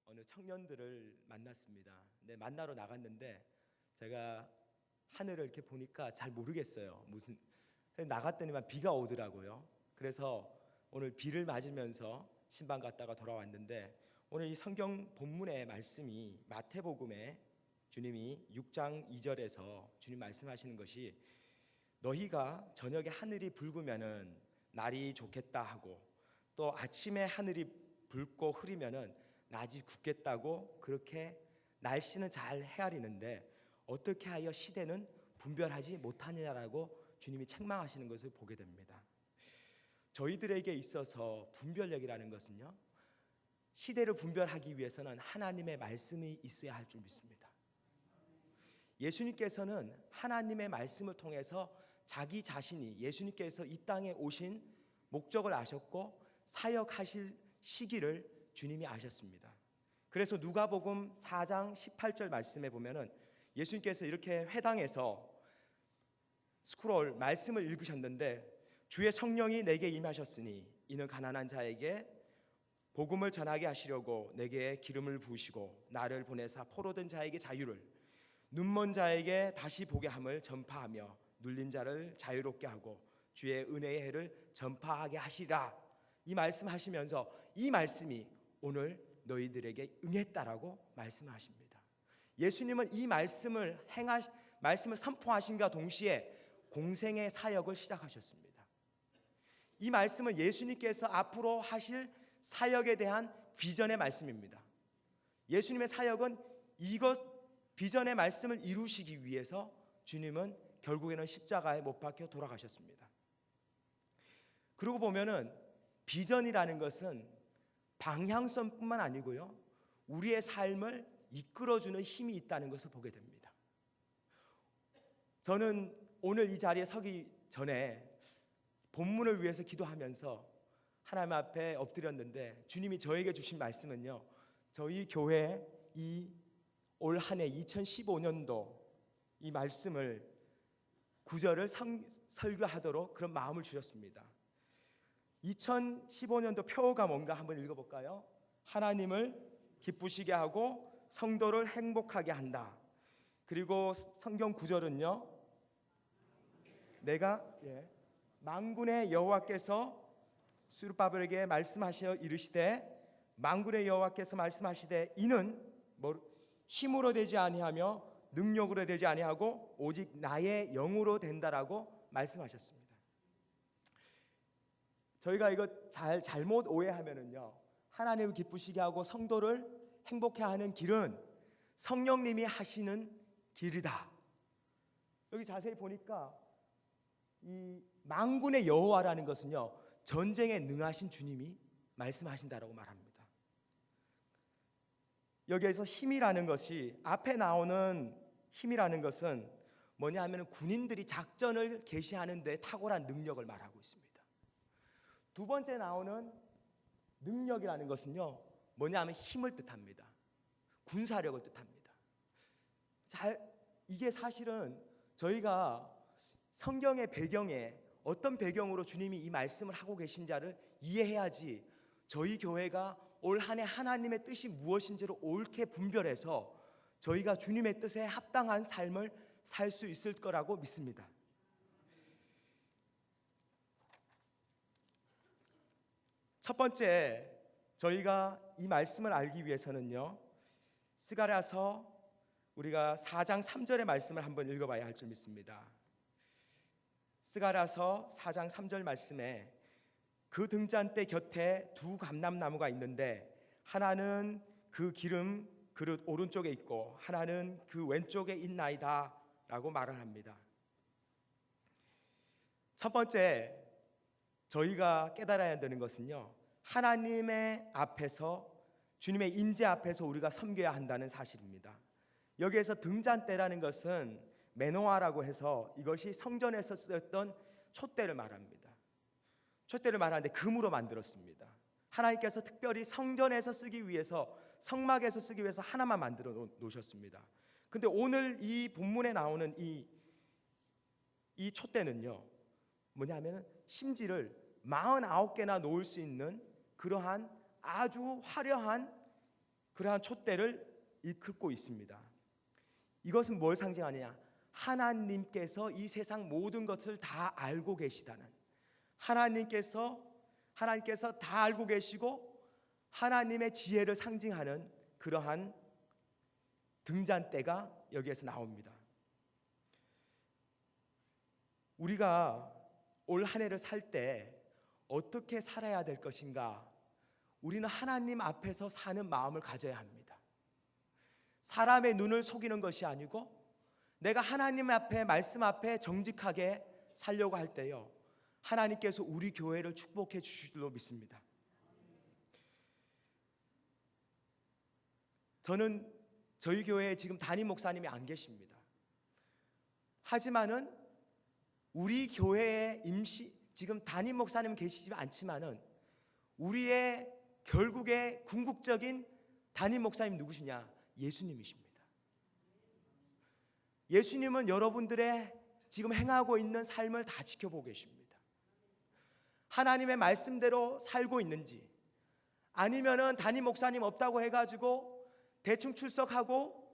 어느 청년들을 만났습니다. 근데 만나러 나갔는데 제가 하늘을 이렇게 보니까 잘 모르겠어요. 무슨 나갔더니만 비가 오더라고요. 그래서 오늘 비를 맞으면서 신방 갔다가 돌아왔는데, 오늘 이 성경 본문의 말씀이 마태복음에 주님이 6장 2절에서 주님 말씀하시는 것이, 너희가 저녁에 하늘이 붉으면은 날이 좋겠다 하고, 또 아침에 하늘이 붉고 흐리면은 낮이 굳겠다고, 그렇게 날씨는 잘 헤아리는데 어떻게 하여 시대는 분별하지 못하느냐라고 주님이 책망하시는 것을 보게 됩니다. 저희들에게 있어서 분별력이라는 것은요, 시대를 분별하기 위해서는 하나님의 말씀이 있어야 할 줄 믿습니다. 예수님께서는 하나님의 말씀을 통해서 자기 자신이, 예수님께서 이 땅에 오신 목적을 아셨고 사역하실 시기를 주님이 아셨습니다. 그래서 누가복음 4장 18절 말씀에 보면은 예수님께서 이렇게 회당에서 스크롤 말씀을 읽으셨는데, 주의 성령이 내게 임하셨으니 이는 가난한 자에게 복음을 전하게 하시려고 내게 기름을 부으시고 나를 보내사 포로된 자에게 자유를, 눈먼 자에게 다시 보게 함을 전파하며 눌린 자를 자유롭게 하고 주의 은혜의 해를 전파하게 하시라. 이 말씀하시면서 이 말씀이 오늘 너희들에게 응했다라고 말씀하십니다. 예수님은 이 말씀을 선포하신과 동시에 공생의 사역을 시작하셨습니다. 이 말씀은 예수님께서 앞으로 하실 사역에 대한 비전의 말씀입니다. 예수님의 사역은 이것 비전의 말씀을 이루시기 위해서 주님은 결국에는 십자가에 못 박혀 돌아가셨습니다. 그러고 보면은 비전이라는 것은 방향성뿐만 아니고요, 우리의 삶을 이끌어주는 힘이 있다는 것을 보게 됩니다. 저는 오늘 이 자리에 서기 전에 본문을 위해서 기도하면서 하나님 앞에 엎드렸는데, 주님이 저에게 주신 말씀은요, 저희 교회 이 올 한 해 2015년도 이 말씀을 구절을 설교하도록 그런 마음을 주셨습니다. 2015년도 표어가 뭔가 한번 읽어볼까요? 하나님을 기쁘시게 하고 성도를 행복하게 한다. 그리고 성경 구절은요, 내가 만군의 여호와께서 스룹바벨에게 말씀하시어 이르시되, 만군의 여호와께서 말씀하시되 이는 힘으로 되지 아니하며 능력으로 되지 아니하고 오직 나의 영으로 된다라고 말씀하셨습니다. 저희가 이거 잘못 오해하면은요, 하나님을 기쁘시게 하고 성도를 행복해 하는 길은 성령님이 하시는 길이다. 여기 자세히 보니까 이 만군의 여호와라는 것은요, 전쟁에 능하신 주님이 말씀하신다라고 말합니다. 여기에서 힘이라는 것이, 앞에 나오는 힘이라는 것은 뭐냐 하면 군인들이 작전을 개시하는 데 탁월한 능력을 말하고 있습니다. 두 번째 나오는 능력이라는 것은요, 뭐냐 하면 힘을 뜻합니다. 군사력을 뜻합니다. 이게 사실은 저희가 성경의 배경에 어떤 배경으로 주님이 이 말씀을 하고 계신지를 이해해야지 저희 교회가 올 한 해 하나님의 뜻이 무엇인지를 옳게 분별해서 저희가 주님의 뜻에 합당한 삶을 살 수 있을 거라고 믿습니다. 첫 번째, 저희가 이 말씀을 알기 위해서는요, 스가랴서 우리가 4장 3절의 말씀을 한번 읽어봐야 할 줄 믿습니다. 스가랴서 4장 3절 말씀에 그 등잔대 곁에 두 감람나무가 있는데 하나는 그 기름 그릇 오른쪽에 있고 하나는 그 왼쪽에 있나이다 라고 말을 합니다. 첫 번째, 저희가 깨달아야 되는 것은요, 하나님의 앞에서, 주님의 임재 앞에서 우리가 섬겨야 한다는 사실입니다. 여기에서 등잔대라는 것은 메노아라고 해서 이것이 성전에서 쓰였던 촛대를 말합니다. 촛대를 말하는데 금으로 만들었습니다. 하나님께서 특별히 성전에서 쓰기 위해서, 성막에서 쓰기 위해서 하나만 만들어 놓으셨습니다. 근데 오늘 이 본문에 나오는 이 촛대는요, 뭐냐면 심지를 49개나 놓을 수 있는 그러한 아주 화려한 그러한 촛대를 이끌고 있습니다. 이것은 뭘 상징하느냐? 하나님께서 이 세상 모든 것을 다 알고 계시다는, 하나님께서 다 알고 계시고 하나님의 지혜를 상징하는 그러한 등잔대가 여기에서 나옵니다. 우리가 올 한 해를 살 때 어떻게 살아야 될 것인가? 우리는 하나님 앞에서 사는 마음을 가져야 합니다. 사람의 눈을 속이는 것이 아니고 내가 하나님 앞에, 말씀 앞에 정직하게 살려고 할 때요, 하나님께서 우리 교회를 축복해 주실 줄로 믿습니다. 저는 저희 교회에 지금 담임 목사님이 안 계십니다. 하지만은 우리 교회에 지금 담임 목사님은 계시지 않지만은 우리의 결국의 궁극적인 담임 목사님 누구시냐? 예수님이십니다. 예수님은 여러분들의 지금 행하고 있는 삶을 다 지켜보고 계십니다. 하나님의 말씀대로 살고 있는지, 아니면은 담임 목사님 없다고 해가지고 대충 출석하고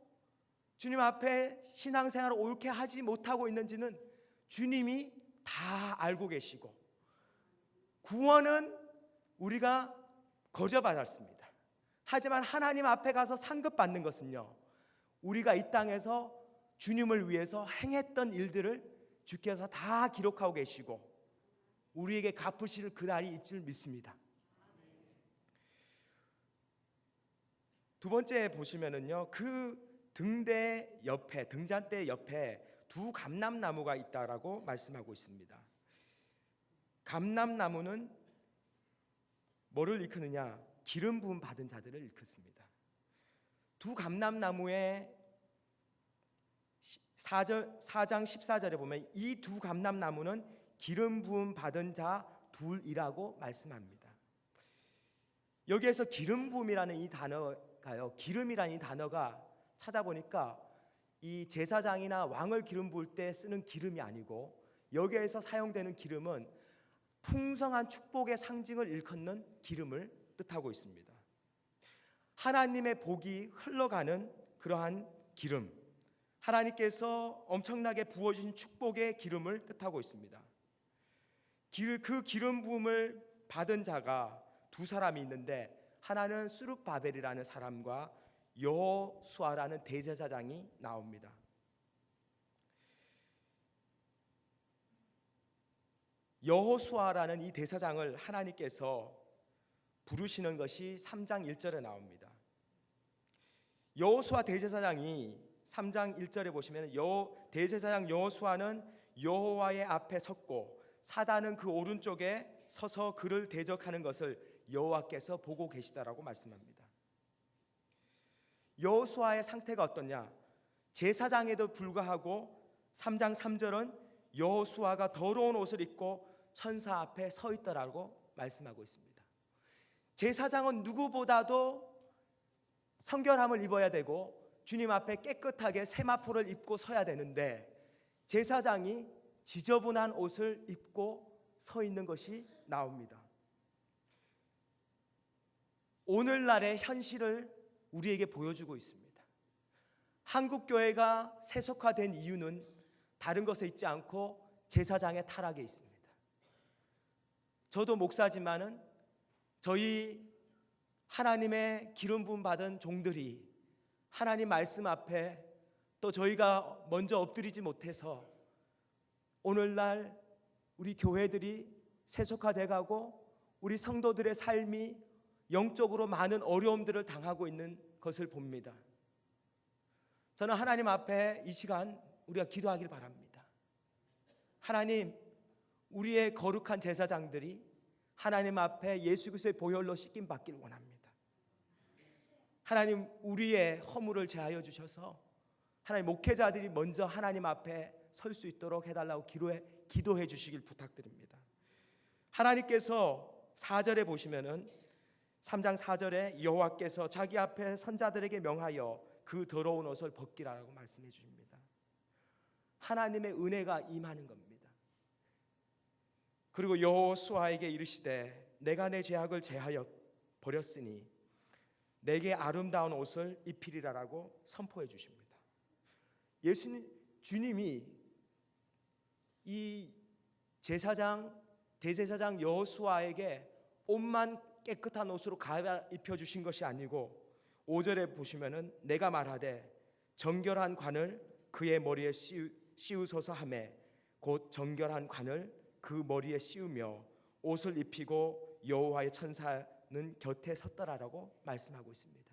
주님 앞에 신앙생활을 옳게 하지 못하고 있는지는 주님이 다 알고 계시고, 구원은 우리가 거저받았습니다. 하지만 하나님 앞에 가서 상급받는 것은요, 우리가 이 땅에서 주님을 위해서 행했던 일들을 주께서 다 기록하고 계시고 우리에게 갚으실 그날이 있을 줄 믿습니다. 두 번째 보시면은요, 그 등잔대 옆에 두 감람나무가 있다라고 말씀하고 있습니다. 감람나무는 뭐를 일컫느냐? 기름 부음 받은 자들을 일컫습니다. 두 감람나무의 4장 14절에 보면 이 두 감람나무는 기름 부음 받은 자 둘이라고 말씀합니다. 여기에서 기름 부음이라는 이 단어가요, 기름이라는 이 단어가 찾아보니까 이 제사장이나 왕을 기름 부을 때 쓰는 기름이 아니고, 여기에서 사용되는 기름은 풍성한 축복의 상징을 일컫는 기름을 뜻하고 있습니다. 하나님의 복이 흘러가는 그러한 기름, 하나님께서 엄청나게 부어주신 축복의 기름을 뜻하고 있습니다. 그 기름 부음을 받은 자가 두 사람이 있는데, 하나는 스룹바벨이라는 사람과 여호수아라는 대제사장이 나옵니다. 여호수아라는 이 대제사장을 하나님께서 부르시는 것이 3장 1절에 나옵니다. 여호수아 대제사장이 3장 1절에 보시면 대제사장 여호수아는 여호와의 앞에 섰고 사단은 그 오른쪽에 서서 그를 대적하는 것을 여호와께서 보고 계시다라고 말씀합니다. 여호수아의 상태가 어떠냐? 제사장에도 불구하고 3장 3절은 여호수아가 더러운 옷을 입고 천사 앞에 서 있더라고 말씀하고 있습니다. 제사장은 누구보다도 성결함을 입어야 되고 주님 앞에 깨끗하게 세마포를 입고 서야 되는데, 제사장이 지저분한 옷을 입고 서 있는 것이 나옵니다. 오늘날의 현실을 우리에게 보여주고 있습니다. 한국 교회가 세속화된 이유는 다른 것에 있지 않고 제사장의 타락에 있습니다. 저도 목사지만은 저희 하나님의 기름 부음 받은 종들이 하나님 말씀 앞에 또 저희가 먼저 엎드리지 못해서 오늘날 우리 교회들이 세속화돼 가고 우리 성도들의 삶이 영적으로 많은 어려움들을 당하고 있는 것을 봅니다. 저는 하나님 앞에 이 시간 우리가 기도하길 바랍니다. 하나님, 우리의 거룩한 제사장들이 하나님 앞에 예수 그리스도의 보혈로 씻김 받기를 원합니다. 하나님, 우리의 허물을 제하여 주셔서 하나님 목회자들이 먼저 하나님 앞에 설 수 있도록 해달라고 기도해 주시길 부탁드립니다. 하나님께서 4절에 보시면은 3장 4절에 여호와께서 자기 앞에 선자들에게 명하여 그 더러운 옷을 벗기라라고 말씀해 주십니다. 하나님의 은혜가 임하는 겁니다. 그리고 여호수아에게 이르시되 내가 내 죄악을 제하여 버렸으니 내게 아름다운 옷을 입히리라라고 선포해 주십니다. 주님이 이 대제사장 여호수아에게 옷만 깨끗한 옷으로 갈아입혀 주신 것이 아니고 5절에 보시면은 내가 말하되 정결한 관을 그의 머리에 씌우소서 하매 곧 정결한 관을 그 머리에 씌우며 옷을 입히고 여호와의 천사는 곁에 섰더라라고 말씀하고 있습니다.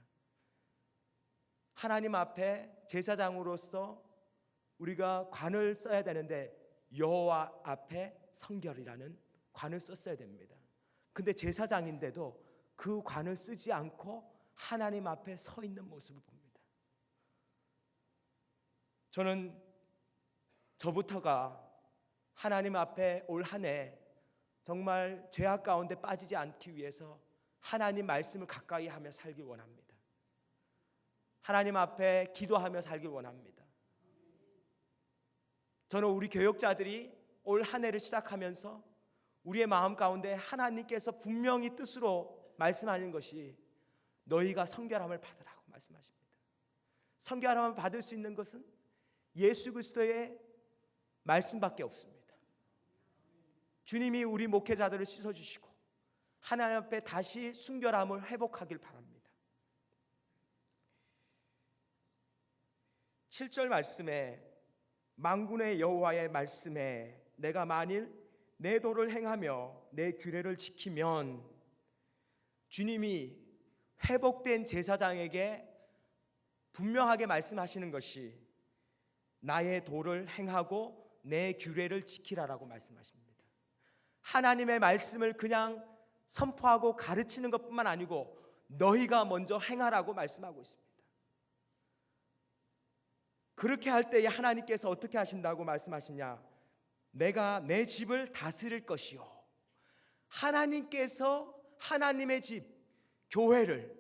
하나님 앞에 제사장으로서 우리가 관을 써야 되는데 여호와 앞에 성결이라는 관을 썼어야 됩니다. 근데 제사장인데도 그 관을 쓰지 않고 하나님 앞에 서 있는 모습을 봅니다. 저는 저부터가 하나님 앞에 올 한 해 정말 죄악 가운데 빠지지 않기 위해서 하나님 말씀을 가까이 하며 살길 원합니다. 하나님 앞에 기도하며 살길 원합니다. 저는 우리 교역자들이 올 한 해를 시작하면서 우리의 마음 가운데 하나님께서 분명히 뜻으로 말씀하는 것이 너희가 성결함을 받으라고 말씀하십니다. 성결함을 받을 수 있는 것은 예수 그리스도의 말씀밖에 없습니다. 주님이 우리 목회자들을 씻어주시고 하나님 앞에 다시 순결함을 회복하길 바랍니다. 7절 말씀에 만군의 여호와의 말씀에 내가 만일 내 도를 행하며 내 규례를 지키면, 주님이 회복된 제사장에게 분명하게 말씀하시는 것이 나의 도를 행하고 내 규례를 지키라라고 말씀하십니다. 하나님의 말씀을 그냥 선포하고 가르치는 것뿐만 아니고 너희가 먼저 행하라고 말씀하고 있습니다. 그렇게 할 때에 하나님께서 어떻게 하신다고 말씀하시냐? 내가 내 집을 다스릴 것이요. 하나님께서 하나님의 집, 교회를,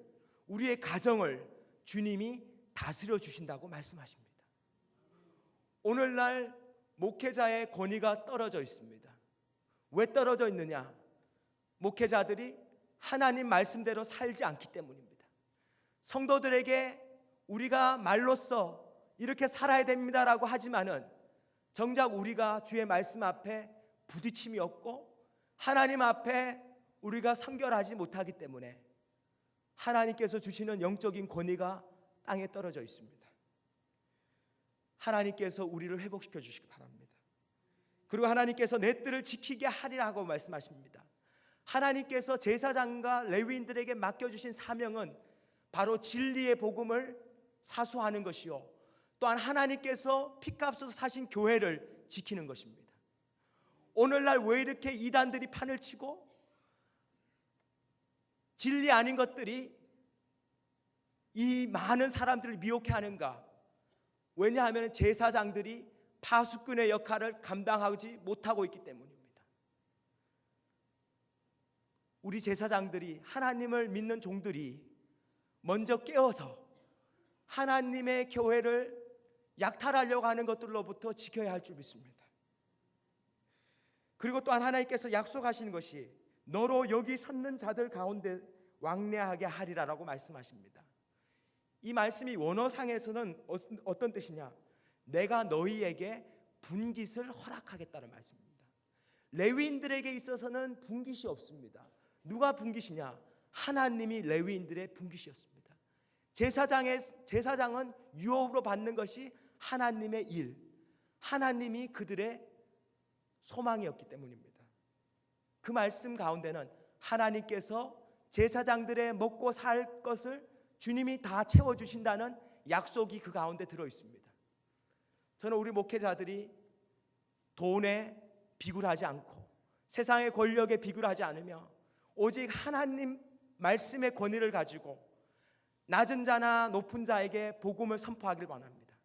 우리의 가정을 주님이 다스려 주신다고 말씀하십니다. 오늘날 목회자의 권위가 떨어져 있습니다. 왜 떨어져 있느냐? 목회자들이 하나님 말씀대로 살지 않기 때문입니다. 성도들에게 우리가 말로써 이렇게 살아야 됩니다라고 하지만은 정작 우리가 주의 말씀 앞에 부딪힘이 없고 하나님 앞에 우리가 성결하지 못하기 때문에 하나님께서 주시는 영적인 권위가 땅에 떨어져 있습니다. 하나님께서 우리를 회복시켜 주시기 바랍니다. 그리고 하나님께서 내 뜰을 지키게 하리라고 말씀하십니다. 하나님께서 제사장과 레위인들에게 맡겨주신 사명은 바로 진리의 복음을 사수하는 것이요, 또한 하나님께서 피값으로 사신 교회를 지키는 것입니다. 오늘날 왜 이렇게 이단들이 판을 치고 진리 아닌 것들이 이 많은 사람들을 미혹해 하는가? 왜냐하면 제사장들이 파수꾼의 역할을 감당하지 못하고 있기 때문입니다. 우리 제사장들이, 하나님을 믿는 종들이 먼저 깨어서 하나님의 교회를 약탈하려고 하는 것들로부터 지켜야 할 줄 믿습니다. 그리고 또한 하나님께서 약속하시는 것이 너로 여기 섰는 자들 가운데 왕래하게 하리라라고 말씀하십니다. 이 말씀이 원어상에서는 어떤 뜻이냐? 내가 너희에게 분깃을 허락하겠다는 말씀입니다. 레위인들에게 있어서는 분깃이 없습니다. 누가 분깃이냐? 하나님이 레위인들의 분깃이었습니다. 제사장은 유업으로 받는 것이 하나님의 일, 하나님이 그들의 소망이었기 때문입니다. 그 말씀 가운데는 하나님께서 제사장들의 먹고 살 것을 주님이 다 채워주신다는 약속이 그 가운데 들어있습니다. 저는 우리 목회자들이 돈에 비굴하지 않고 세상의 권력에 비굴하지 않으며 오직 하나님 말씀의 권위를 가지고 낮은 자나 높은 자에게 복음을 선포하길 원합니다.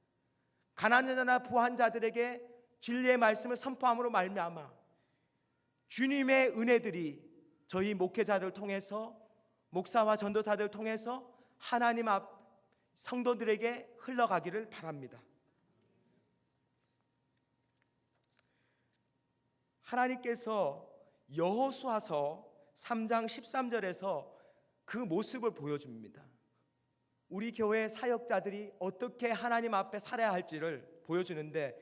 가난한 자나 부한 자들에게 진리의 말씀을 선포함으로 말미암아 주님의 은혜들이 저희 목회자들을 통해서, 목사와 전도사들을 통해서 하나님 앞 성도들에게 흘러가기를 바랍니다. 하나님께서 여호수아서 3장 13절에서 그 모습을 보여줍니다. 우리 교회 사역자들이 어떻게 하나님 앞에 살아야 할지를 보여주는데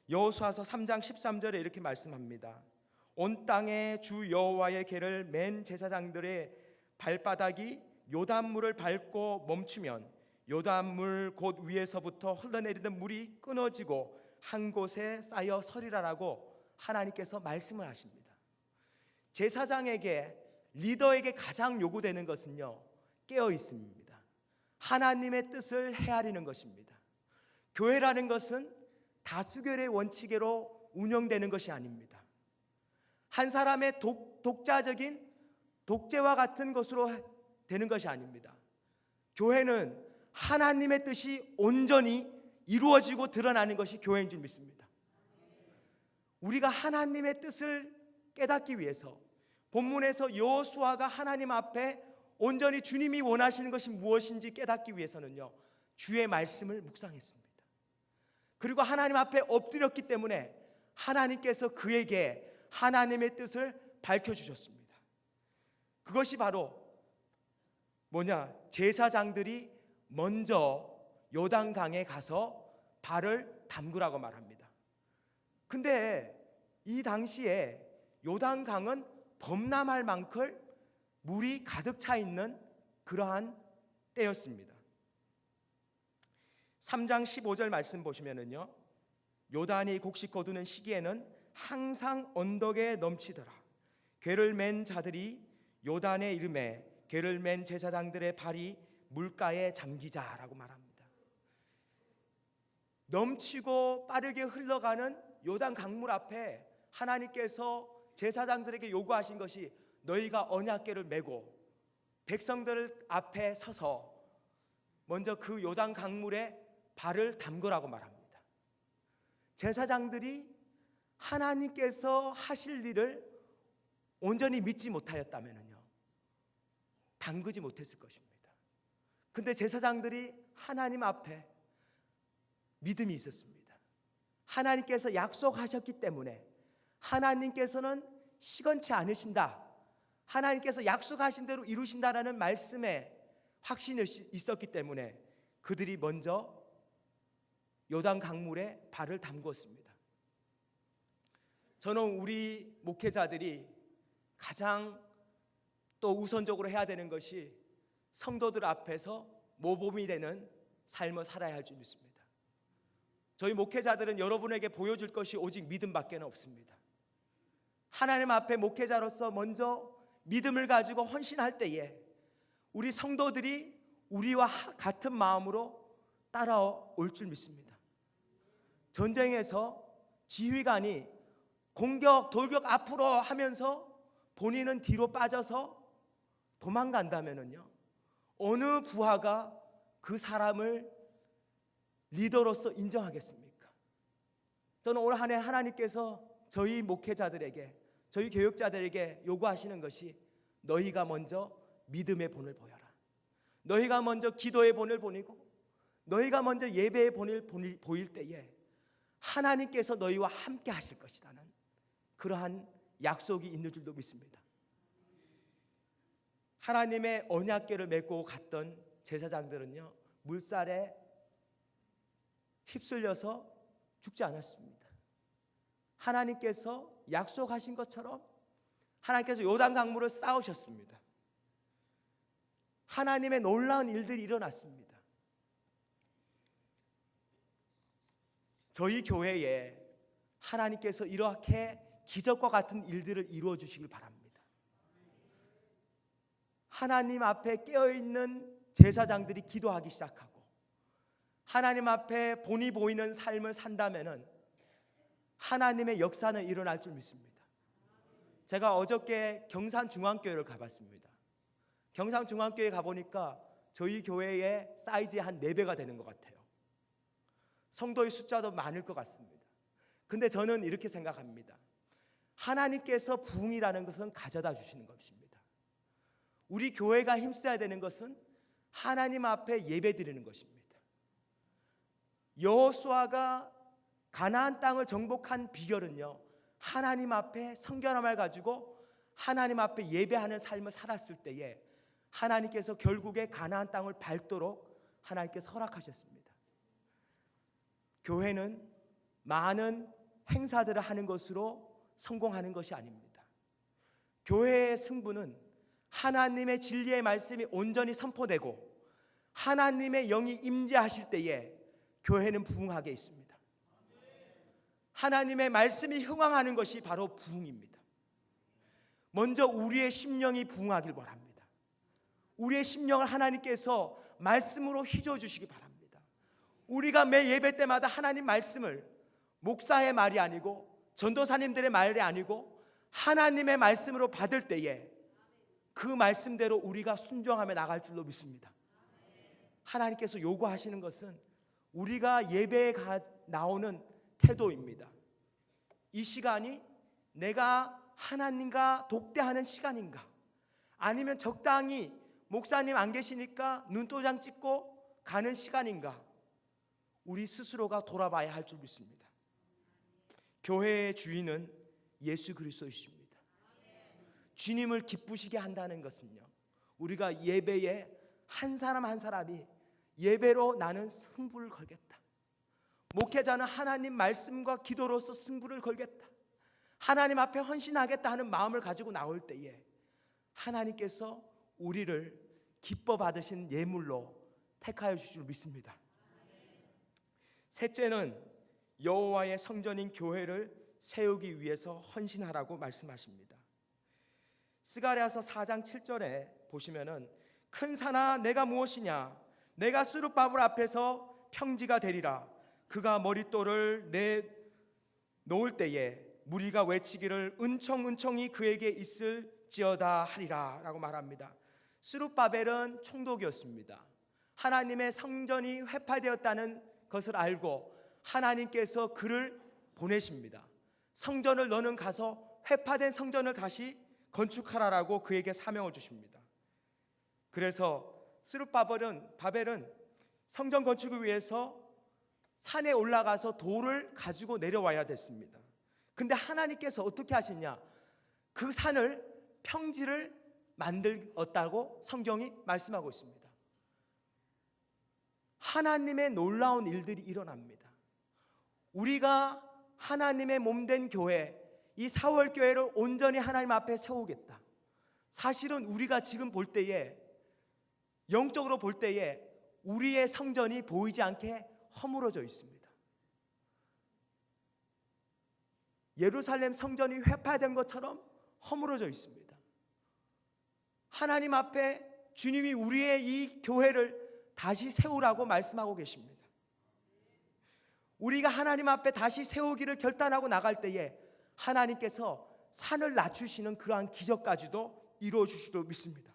여호수아서 3장 13절에 이렇게 말씀합니다. 온 땅에 주 여호와의 궤를 맨 제사장들의 발바닥이 요단물을 밟고 멈추면 요단물 곧 위에서부터 흘러내리던 물이 끊어지고 한 곳에 쌓여 서리라라고 하나님께서 말씀을 하십니다. 제사장에게, 리더에게 가장 요구되는 것은요, 깨어 있습니다. 하나님의 뜻을 헤아리는 것입니다. 교회라는 것은 다수결의 원칙으로 운영되는 것이 아닙니다. 한 사람의 독자적인 독재와 같은 것으로 되는 것이 아닙니다. 교회는 하나님의 뜻이 온전히 이루어지고 드러나는 것이 교회인 줄 믿습니다. 우리가 하나님의 뜻을 깨닫기 위해서 본문에서 여호수아가 하나님 앞에 온전히 주님이 원하시는 것이 무엇인지 깨닫기 위해서는요, 주의 말씀을 묵상했습니다. 그리고 하나님 앞에 엎드렸기 때문에 하나님께서 그에게 하나님의 뜻을 밝혀주셨습니다. 그것이 바로 제사장들이 먼저 요단강에 가서 발을 담그라고 말합니다. 근데 이 당시에 요단강은 범람할 만큼 물이 가득 차 있는 그러한 때였습니다. 3장 15절 말씀 보시면은요, 요단이 곡식 거두는 시기에는 항상 언덕에 넘치더라. 궤를 맨 자들이 요단에 이르매 궤를 맨 제사장들의 발이 물가에 잠기자라고 말합니다. 넘치고 빠르게 흘러가는 요단 강물 앞에 하나님께서 제사장들에게 요구하신 것이 너희가 언약궤를 메고 백성들 앞에 서서 먼저 그 요단 강물에 발을 담그라고 말합니다. 제사장들이 하나님께서 하실 일을 온전히 믿지 못하였다면요, 담그지 못했을 것입니다. 근데 제사장들이 하나님 앞에 믿음이 있었습니다. 하나님께서 약속하셨기 때문에 하나님께서는 시건치 않으신다, 하나님께서 약속하신 대로 이루신다라는 말씀에 확신이 있었기 때문에 그들이 먼저 요단 강물에 발을 담궜습니다. 저는 우리 목회자들이 가장 또 우선적으로 해야 되는 것이 성도들 앞에서 모범이 되는 삶을 살아야 할 줄 믿습니다. 저희 목회자들은 여러분에게 보여줄 것이 오직 믿음밖에 없습니다. 하나님 앞에 목회자로서 먼저 믿음을 가지고 헌신할 때에 우리 성도들이 우리와 같은 마음으로 따라올 줄 믿습니다. 전쟁에서 지휘관이 공격, 돌격 앞으로 하면서 본인은 뒤로 빠져서 도망간다면요, 어느 부하가 그 사람을 리더로서 인정하겠습니까? 저는 올 한 해 하나님께서 저희 목회자들에게, 저희 교육자들에게 요구하시는 것이 너희가 먼저 믿음의 본을 보여라. 너희가 먼저 기도의 본을 보이고 너희가 먼저 예배의 본을 보일 때에 하나님께서 너희와 함께 하실 것이라는 그러한 약속이 있는 줄도 믿습니다. 하나님의 언약궤를 메고 갔던 제사장들은요, 물살에 휩쓸려서 죽지 않았습니다. 하나님께서 약속하신 것처럼 하나님께서 요단 강물을 쌓으셨습니다. 하나님의 놀라운 일들이 일어났습니다. 저희 교회에 하나님께서 이렇게 기적과 같은 일들을 이루어 주시길 바랍니다. 하나님 앞에 깨어있는 제사장들이 기도하기 시작하고 하나님 앞에 본이 보이는 삶을 산다면은 하나님의 역사는 일어날 줄 믿습니다. 제가 어저께 경산중앙교회를 가봤습니다. 경산중앙교회 가보니까 저희 교회의 사이즈의 한 4배가 되는 것 같아요. 성도의 숫자도 많을 것 같습니다. 근데 저는 이렇게 생각합니다. 하나님께서 부흥이라는 것은 가져다 주시는 것입니다. 우리 교회가 힘써야 되는 것은 하나님 앞에 예배드리는 것입니다. 여호수아가 가나안 땅을 정복한 비결은요, 하나님 앞에 성결함을 가지고 하나님 앞에 예배하는 삶을 살았을 때에 하나님께서 결국에 가나안 땅을 밟도록 하나님께서 허락하셨습니다. 교회는 많은 행사들을 하는 것으로 성공하는 것이 아닙니다. 교회의 승부는 하나님의 진리의 말씀이 온전히 선포되고 하나님의 영이 임재하실 때에 교회는 부흥하게 있습니다. 하나님의 말씀이 흥왕하는 것이 바로 부흥입니다. 먼저 우리의 심령이 부흥하길 바랍니다. 우리의 심령을 하나님께서 말씀으로 휘저어 주시기 바랍니다. 우리가 매 예배 때마다 하나님 말씀을 목사의 말이 아니고 전도사님들의 말이 아니고 하나님의 말씀으로 받을 때에 그 말씀대로 우리가 순종하며 나갈 줄로 믿습니다. 하나님께서 요구하시는 것은 우리가 예배에 나오는 태도입니다. 이 시간이 내가 하나님과 독대하는 시간인가, 아니면 적당히 목사님 안 계시니까 눈도장 찍고 가는 시간인가, 우리 스스로가 돌아봐야 할 줄 믿습니다. 교회의 주인은 예수 그리스도이십니다. 주님을 기쁘시게 한다는 것은요, 우리가 예배에 한 사람 한 사람이 예배로 나는 승부를 걸겠다, 목회자는 하나님 말씀과 기도로서 승부를 걸겠다, 하나님 앞에 헌신하겠다 하는 마음을 가지고 나올 때에 하나님께서 우리를 기뻐 받으신 예물로 택하여 주실 줄 믿습니다. 셋째는 여호와의 성전인 교회를 세우기 위해서 헌신하라고 말씀하십니다. 스가랴서 4장 7절에 보시면은 큰 산아 내가 무엇이냐, 내가 스룹바벨 앞에서 평지가 되리라. 그가 머릿돌을 내놓을 때에 무리가 외치기를 은총은총이 그에게 있을지어다 하리라 라고 말합니다. 스룹바벨은 총독이었습니다. 하나님의 성전이 회파되었다는 것을 알고 하나님께서 그를 보내십니다. 성전을 너는 가서 회파된 성전을 다시 건축하라라고 그에게 사명을 주십니다. 그래서 스룹바벨은 성전 건축을 위해서 산에 올라가서 돌을 가지고 내려와야 됐습니다. 근데 하나님께서 어떻게 하시냐, 그 산을 평지를 만들었다고 성경이 말씀하고 있습니다. 하나님의 놀라운 일들이 일어납니다. 우리가 하나님의 몸된 교회, 이 사월교회를 온전히 하나님 앞에 세우겠다. 사실은 우리가 지금 볼 때에, 영적으로 볼 때에 우리의 성전이 보이지 않게 허물어져 있습니다. 예루살렘 성전이 회파된 것처럼 허물어져 있습니다. 하나님 앞에 주님이 우리의 이 교회를 다시 세우라고 말씀하고 계십니다. 우리가 하나님 앞에 다시 세우기를 결단하고 나갈 때에 하나님께서 산을 낮추시는 그러한 기적까지도 이루어 주시리로 믿습니다.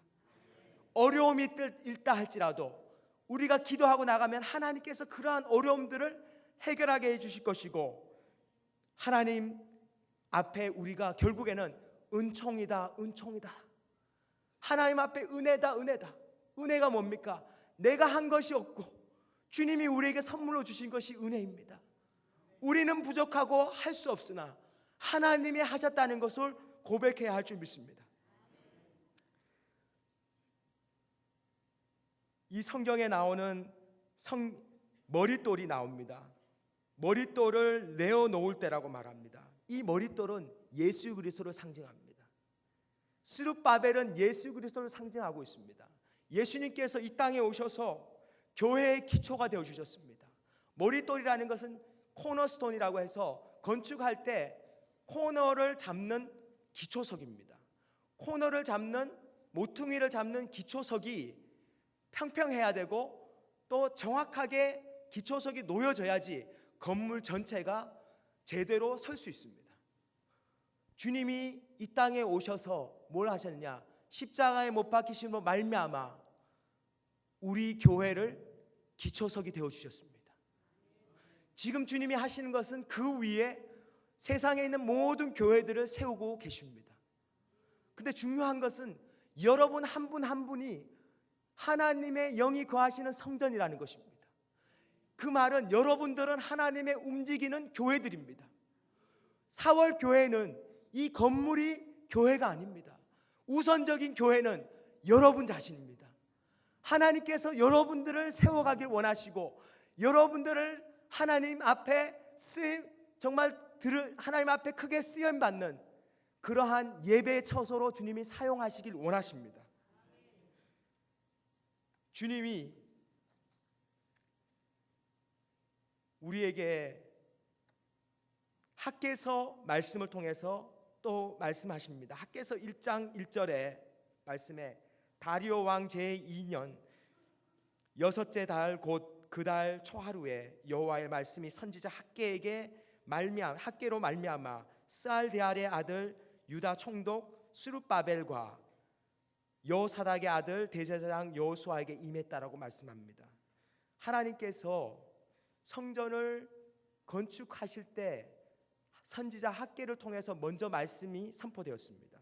어려움이 있다 할지라도 우리가 기도하고 나가면 하나님께서 그러한 어려움들을 해결하게 해주실 것이고, 하나님 앞에 우리가 결국에는 은총이다, 은총이다, 하나님 앞에 은혜다, 은혜다. 은혜가 뭡니까? 내가 한 것이 없고 주님이 우리에게 선물로 주신 것이 은혜입니다. 우리는 부족하고 할 수 없으나 하나님이 하셨다는 것을 고백해야 할 줄 믿습니다. 이 성경에 나오는 머릿돌이 나옵니다. 머릿돌을 내어놓을 때라고 말합니다. 이 머릿돌은 예수 그리스도를 상징합니다. 스룹바벨은 예수 그리스도를 상징하고 있습니다. 예수님께서 이 땅에 오셔서 교회의 기초가 되어 주셨습니다. 머릿돌이라는 것은 코너스톤이라고 해서 건축할 때 코너를 잡는 기초석입니다. 코너를 잡는, 모퉁이를 잡는 기초석이 평평해야 되고 또 정확하게 기초석이 놓여져야지 건물 전체가 제대로 설 수 있습니다. 주님이 이 땅에 오셔서 뭘 하셨냐, 십자가에 못 박히심으로 말미암아 우리 교회를 기초석이 되어 주셨습니다. 지금 주님이 하시는 것은 그 위에 세상에 있는 모든 교회들을 세우고 계십니다. 근데 중요한 것은 여러분 한 분 한 분이 하나님의 영이 거하시는 성전이라는 것입니다. 그 말은 여러분들은 하나님의 움직이는 교회들입니다. 4월 교회는 이 건물이 교회가 아닙니다. 우선적인 교회는 여러분 자신입니다. 하나님께서 여러분들을 세워가길 원하시고 여러분들을 하나님 앞에 하나님 앞에 크게 쓰임받는 그러한 예배의 처소로 주님이 사용하시길 원하십니다. 주님이 우리에게 학개서 말씀을 통해서 또 말씀하십니다. 학개서 1장 1절의 말씀에 다리오 왕 제2년 여섯째 달 곧 그 달 초하루에 여호와의 말씀이 선지자 학개로 말미암아 스알데알의 아들 유다 총독 스룹바벨과 여호사닥의 아들 대제사장 여호수아에게 임했다라고 말씀합니다. 하나님께서 성전을 건축하실 때 선지자 학개를 통해서 먼저 말씀이 선포되었습니다.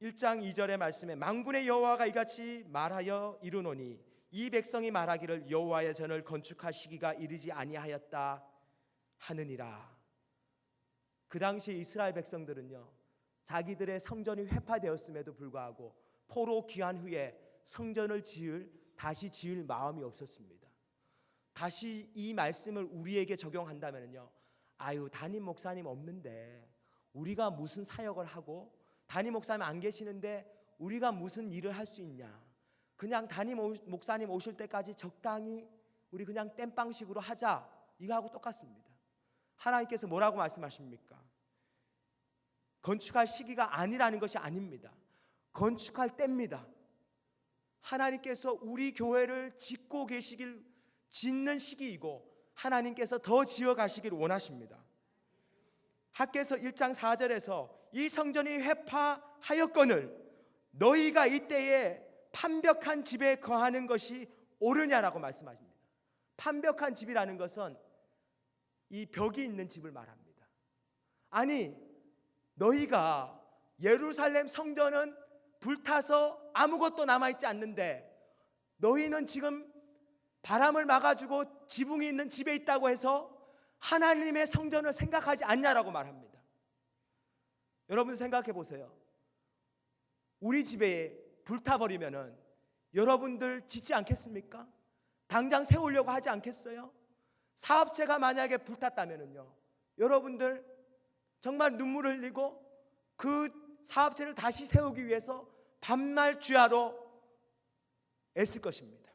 1장 2절의 말씀에 만군의 여호와가 이같이 말하여 이르노니 이 백성이 말하기를 여호와의 전을 건축할 시기가 이르지 아니하였다 하느니라. 그 당시 이스라엘 백성들은요, 자기들의 성전이 회파되었음에도 불구하고 포로 귀환 후에 성전을 다시 지을 마음이 없었습니다. 다시 이 말씀을 우리에게 적용한다면요, 아유 담임 목사님 없는데 우리가 무슨 사역을 하고, 담임 목사님 안 계시는데 우리가 무슨 일을 할 수 있냐, 그냥 담임 목사님 오실 때까지 적당히 우리 그냥 땜빵식으로 하자, 이거하고 똑같습니다. 하나님께서 뭐라고 말씀하십니까? 건축할 시기가 아니라는 것이 아닙니다. 건축할 때입니다. 하나님께서 우리 교회를 짓는 시기이고 하나님께서 더 지어가시기를 원하십니다. 학개서 1장 4절에서 이 성전이 회파하였거늘 너희가 이때에 판벽한 집에 거하는 것이 옳으냐라고 말씀하십니다. 판벽한 집이라는 것은 이 벽이 있는 집을 말합니다. 아니, 너희가 예루살렘 성전은 불타서 아무것도 남아있지 않는데 너희는 지금 바람을 막아주고 지붕이 있는 집에 있다고 해서 하나님의 성전을 생각하지 않냐라고 말합니다. 여러분 생각해 보세요. 우리 집에 불타버리면은 여러분들 짓지 않겠습니까? 당장 세우려고 하지 않겠어요? 사업체가 만약에 불탔다면은요, 여러분들 정말 눈물을 흘리고 그 사업체를 다시 세우기 위해서 밤낮 주야로 애쓸 것입니다.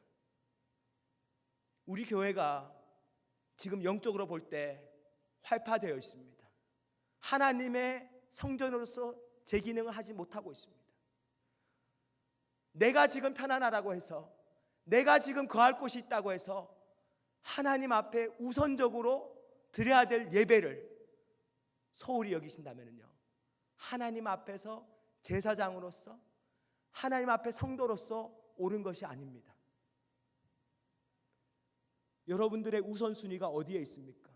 우리 교회가 지금 영적으로 볼 때 활파되어 있습니다. 하나님의 성전으로서 제 기능을 하지 못하고 있습니다. 내가 지금 편안하다고 해서, 내가 지금 거할 곳이 있다고 해서 하나님 앞에 우선적으로 드려야 될 예배를 소홀히 여기신다면요, 하나님 앞에서 제사장으로서, 하나님 앞에 성도로서 옳은 것이 아닙니다. 여러분들의 우선순위가 어디에 있습니까?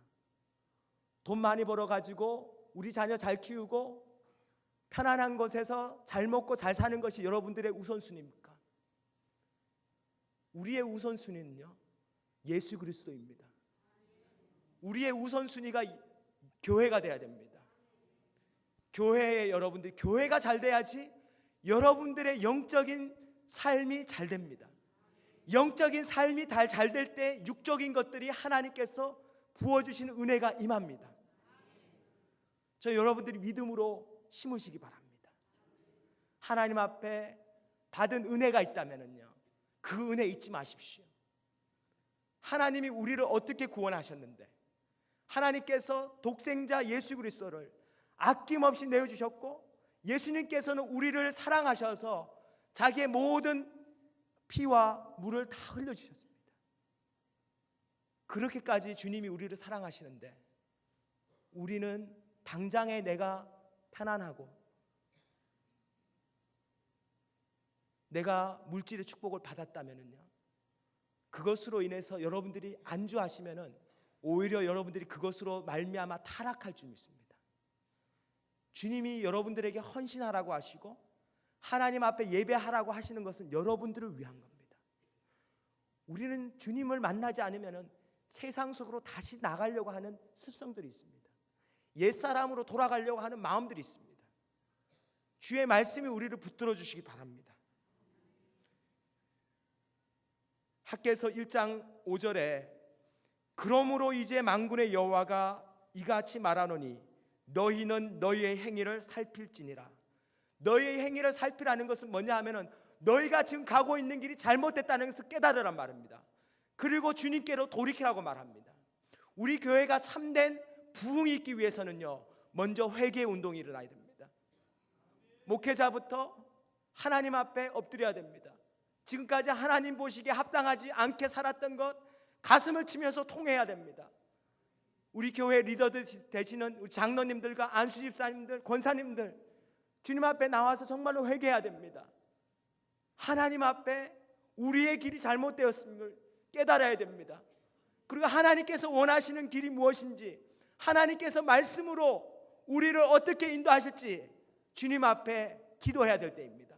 돈 많이 벌어가지고 우리 자녀 잘 키우고 편안한 곳에서 잘 먹고 잘 사는 것이 여러분들의 우선순위입니까? 우리의 우선순위는요, 예수 그리스도입니다. 우리의 우선순위가 교회가 돼야 됩니다. 교회가 잘 돼야지 여러분들의 영적인 삶이 잘 됩니다. 영적인 삶이 잘 될 때 육적인 것들이 하나님께서 부어주시는 은혜가 임합니다. 저 여러분들이 믿음으로 심으시기 바랍니다. 하나님 앞에 받은 은혜가 있다면요, 그 은혜 잊지 마십시오. 하나님이 우리를 어떻게 구원하셨는데, 하나님께서 독생자 예수 그리스도를 아낌없이 내어주셨고, 예수님께서는 우리를 사랑하셔서 자기의 모든 피와 물을 다 흘려주셨습니다. 그렇게까지 주님이 우리를 사랑하시는데 우리는 당장에 내가 편안하고 내가 물질의 축복을 받았다면요, 그것으로 인해서 여러분들이 안주하시면은 오히려 여러분들이 그것으로 말미암아 타락할 줄 믿습니다. 주님이 여러분들에게 헌신하라고 하시고 하나님 앞에 예배하라고 하시는 것은 여러분들을 위한 겁니다. 우리는 주님을 만나지 않으면은 세상 속으로 다시 나가려고 하는 습성들이 있습니다. 옛사람으로 돌아가려고 하는 마음들이 있습니다. 주의 말씀이 우리를 붙들어 주시기 바랍니다. 학개서 1장 5절에 그러므로 이제 만군의 여호와가 이같이 말하노니 너희는 너희의 행위를 살필지니라. 너희의 행위를 살피라는 것은 뭐냐 하면은 너희가 지금 가고 있는 길이 잘못됐다는 것을 깨달으란 말입니다. 그리고 주님께로 돌이키라고 말합니다. 우리 교회가 참된 부흥이 있기 위해서는요, 먼저 회개 운동이 일어나야 됩니다. 목회자부터 하나님 앞에 엎드려야 됩니다. 지금까지 하나님 보시기에 합당하지 않게 살았던 것 가슴을 치면서 통해야 됩니다. 우리 교회 리더들 되시는 우리 장로님들과 안수 집사님들, 권사님들, 주님 앞에 나와서 정말로 회개해야 됩니다. 하나님 앞에 우리의 길이 잘못되었음을 깨달아야 됩니다. 그리고 하나님께서 원하시는 길이 무엇인지, 하나님께서 말씀으로 우리를 어떻게 인도하실지 주님 앞에 기도해야 될 때입니다.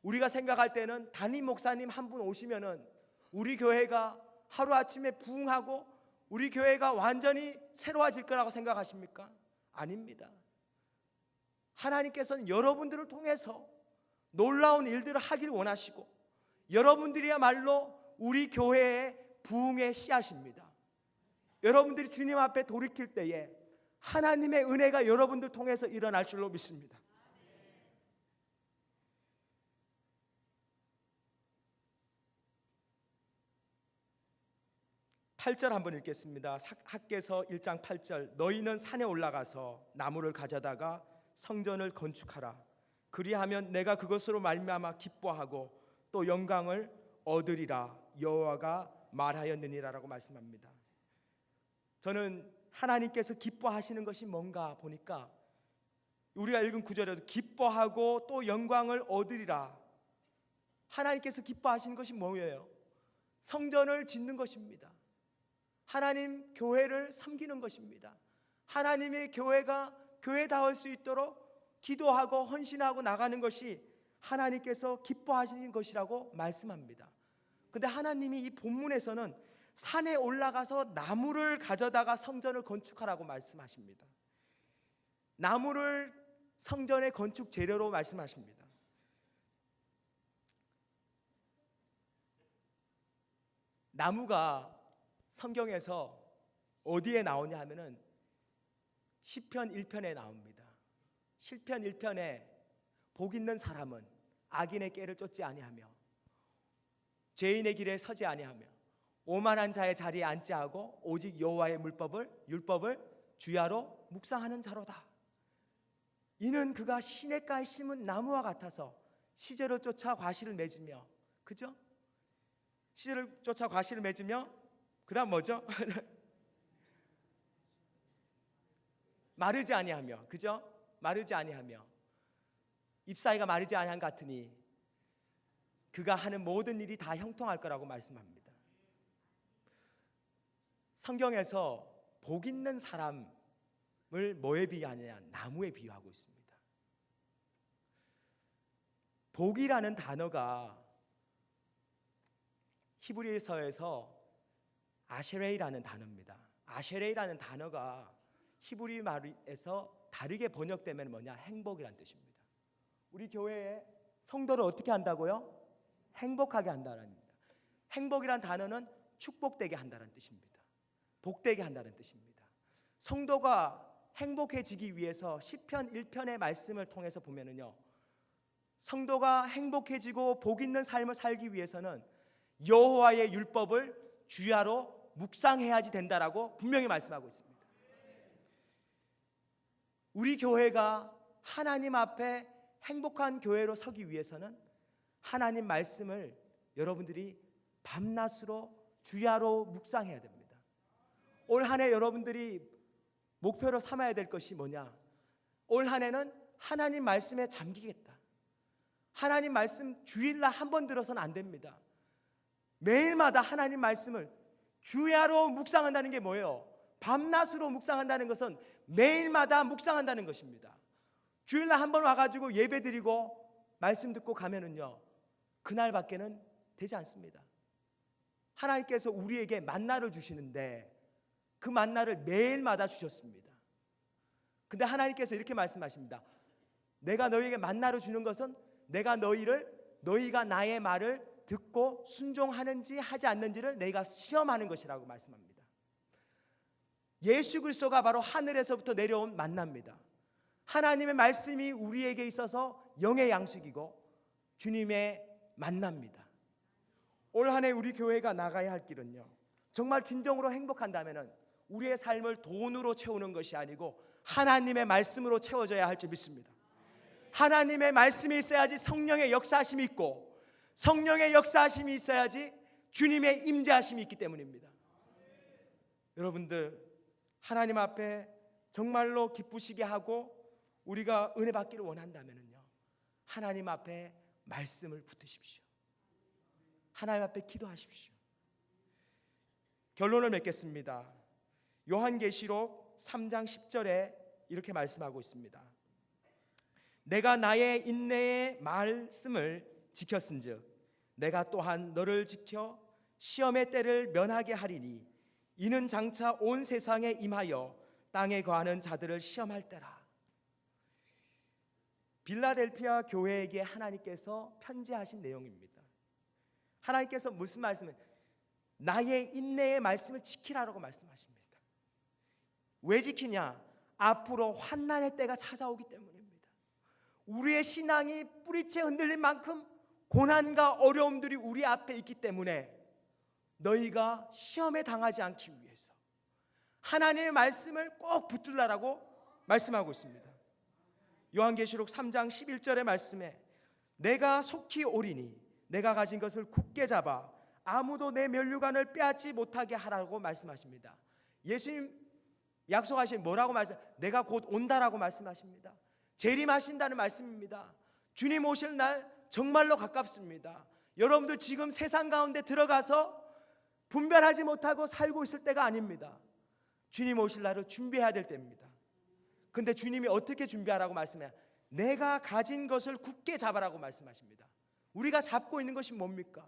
우리가 생각할 때는 담임 목사님 한 분 오시면은 우리 교회가 하루아침에 부흥하고 우리 교회가 완전히 새로워질 거라고 생각하십니까? 아닙니다. 하나님께서는 여러분들을 통해서 놀라운 일들을 하길 원하시고 여러분들이야말로 우리 교회의 부흥의 씨앗입니다. 여러분들이 주님 앞에 돌이킬 때에 하나님의 은혜가 여러분들 통해서 일어날 줄로 믿습니다. 팔 절 한번 읽겠습니다. 학개서 1장 8절 너희는 산에 올라가서 나무를 가져다가 성전을 건축하라. 그리하면 내가 그것으로 말미암아 기뻐하고 또 영광을 얻으리라 여호와가 말하였느니라라고 말씀합니다. 저는 하나님께서 기뻐하시는 것이 뭔가 보니까 우리가 읽은 구절에도 기뻐하고 또 영광을 얻으리라. 하나님께서 기뻐하시는 것이 뭐예요? 성전을 짓는 것입니다. 하나님 교회를 섬기는 것입니다. 하나님의 교회가 교회다울 수 있도록 기도하고 헌신하고 나가는 것이 하나님께서 기뻐하시는 것이라고 말씀합니다. 근데 하나님이 이 본문에서는 산에 올라가서 나무를 가져다가 성전을 건축하라고 말씀하십니다. 나무를 성전의 건축 재료로 말씀하십니다. 나무가 성경에서 어디에 나오냐 하면은 시편 1편에 나옵니다. 시편 1편에 복 있는 사람은 악인의 꾀를 쫓지 아니하며 죄인의 길에 서지 아니하며 오만한 자의 자리에 앉지 않고 오직 여호와의 율법을 주야로 묵상하는 자로다. 이는 그가 시냇가에 심은 나무와 같아서 시절을 쫓아 과실을 맺으며, 그죠? 시절을 쫓아 과실을 맺으며 그 다음 뭐죠? 마르지 아니하며, 그죠? 마르지 아니하며 잎사귀가 마르지 아니한 같으니 그가 하는 모든 일이 다 형통할 거라고 말씀합니다. 성경에서 복 있는 사람을 뭐에 비유하느냐? 나무에 비유하고 있습니다. 복이라는 단어가 히브리서에서 아쉐레이라는 단어입니다. 아쉐레이라는 단어가 히브리 말에서 다르게 번역되면 뭐냐? 행복이라는 뜻입니다. 우리 교회에 성도를 어떻게 한다고요? 행복하게 한다는 겁니다. 행복이란 단어는 축복되게 한다는 뜻입니다. 복되게 한다는 뜻입니다. 성도가 행복해지기 위해서 시편 1편의 말씀을 통해서 보면은요, 성도가 행복해지고 복 있는 삶을 살기 위해서는 여호와의 율법을 주야로 묵상해야지 된다라고 분명히 말씀하고 있습니다. 우리 교회가 하나님 앞에 행복한 교회로 서기 위해서는 하나님 말씀을 여러분들이 밤낮으로 주야로 묵상해야 됩니다. 올 한 해 여러분들이 목표로 삼아야 될 것이 뭐냐? 올 한 해는 하나님 말씀에 잠기겠다. 하나님 말씀 주일날 한 번 들어서는 안 됩니다. 매일마다 하나님 말씀을 주야로 묵상한다는 게 뭐예요? 밤낮으로 묵상한다는 것은 매일마다 묵상한다는 것입니다. 주일날 한 번 와가지고 예배 드리고 말씀 듣고 가면은요, 그날밖에는 되지 않습니다. 하나님께서 우리에게 만나를 주시는데 그 만나를 매일마다 주셨습니다. 근데 하나님께서 이렇게 말씀하십니다. 내가 너희에게 만나를 주는 것은 내가 너희가 나의 말을 듣고 순종하는지 하지 않는지를 내가 시험하는 것이라고 말씀합니다. 예수 그리스도가 바로 하늘에서부터 내려온 만나입니다. 하나님의 말씀이 우리에게 있어서 영의 양식이고 주님의 만나입니다. 올 한 해 우리 교회가 나가야 할 길은요, 정말 진정으로 행복한다면 우리의 삶을 돈으로 채우는 것이 아니고 하나님의 말씀으로 채워져야 할 줄 믿습니다. 하나님의 말씀이 있어야지 성령의 역사하심이 있고, 성령의 역사하심이 있어야지 주님의 임재하심이 있기 때문입니다. 여러분들, 하나님 앞에 정말로 기쁘시게 하고 우리가 은혜 받기를 원한다면요, 하나님 앞에 말씀을 붙으십시오. 하나님 앞에 기도하십시오. 결론을 맺겠습니다. 요한계시록 3장 10절에 이렇게 말씀하고 있습니다. 내가 나의 인내의 말씀을 지켰은즉 내가 또한 너를 지켜 시험의 때를 면하게 하리니 이는 장차 온 세상에 임하여 땅에 거하는 자들을 시험할 때라. 빌라델피아 교회에게 하나님께서 편지하신 내용입니다. 하나님께서 무슨 말씀을, 나의 인내의 말씀을 지키라고 말씀하십니다. 왜 지키냐? 앞으로 환난의 때가 찾아오기 때문입니다. 우리의 신앙이 뿌리채 흔들린 만큼 고난과 어려움들이 우리 앞에 있기 때문에 너희가 시험에 당하지 않기 위해서 하나님의 말씀을 꼭 붙들라라고 말씀하고 있습니다. 요한계시록 3장 11절의 말씀에 내가 속히 오리니 내가 가진 것을 굳게 잡아 아무도 내 면류관을 빼앗지 못하게 하라고 말씀하십니다. 예수님 약속하신 뭐라고 말씀? 내가 곧 온다라고 말씀하십니다. 재림하신다는 말씀입니다. 주님 오실 날 정말로 가깝습니다. 여러분들 지금 세상 가운데 들어가서 분별하지 못하고 살고 있을 때가 아닙니다. 주님 오실 날을 준비해야 될 때입니다. 근데 주님이 어떻게 준비하라고 말씀해요? 내가 가진 것을 굳게 잡아라고 말씀하십니다. 우리가 잡고 있는 것이 뭡니까?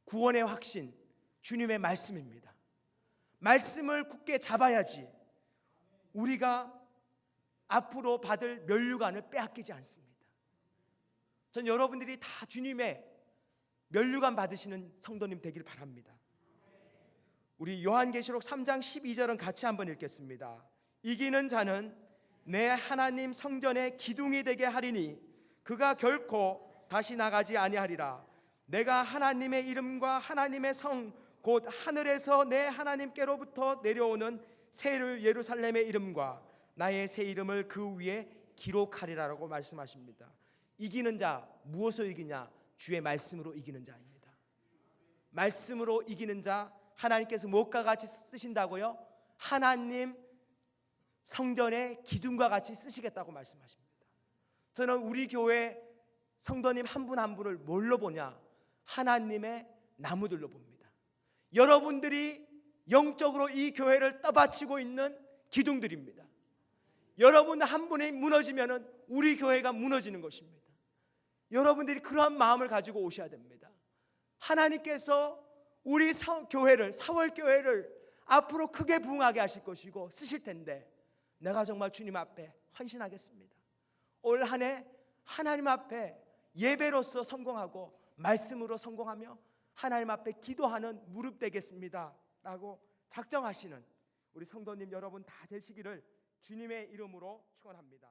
구원의 확신, 주님의 말씀입니다. 말씀을 굳게 잡아야지 우리가 앞으로 받을 면류관을 빼앗기지 않습니다. 전 여러분들이 다 주님의 면류관 받으시는 성도님 되길 바랍니다. 우리 요한계시록 3장 12절은 같이 한번 읽겠습니다. 이기는 자는 내 하나님 성전의 기둥이 되게 하리니 그가 결코 다시 나가지 아니하리라. 내가 하나님의 이름과 하나님의 성 곧 하늘에서 내 하나님께로부터 내려오는 새 예루살렘의 이름과 나의 새 이름을 그 위에 기록하리라라고 말씀하십니다. 이기는 자, 무엇으로 이기냐? 주의 말씀으로 이기는 자입니다. 말씀으로 이기는 자, 하나님께서 무엇과 같이 쓰신다고요? 하나님 성전의 기둥과 같이 쓰시겠다고 말씀하십니다. 저는 우리 교회 성도님 한 분 한 분을 뭘로 보냐? 하나님의 나무들로 봅니다. 여러분들이 영적으로 이 교회를 떠받치고 있는 기둥들입니다. 여러분 한 분이 무너지면 우리 교회가 무너지는 것입니다. 여러분들이 그러한 마음을 가지고 오셔야 됩니다. 하나님께서 우리 교회를, 사월교회를 앞으로 크게 부흥하게 하실 것이고 쓰실 텐데 내가 정말 주님 앞에 헌신하겠습니다. 올 한 해 하나님 앞에 예배로서 성공하고 말씀으로 성공하며 하나님 앞에 기도하는 무릎 되겠습니다 라고 작정하시는 우리 성도님 여러분 다 되시기를 주님의 이름으로 축원합니다.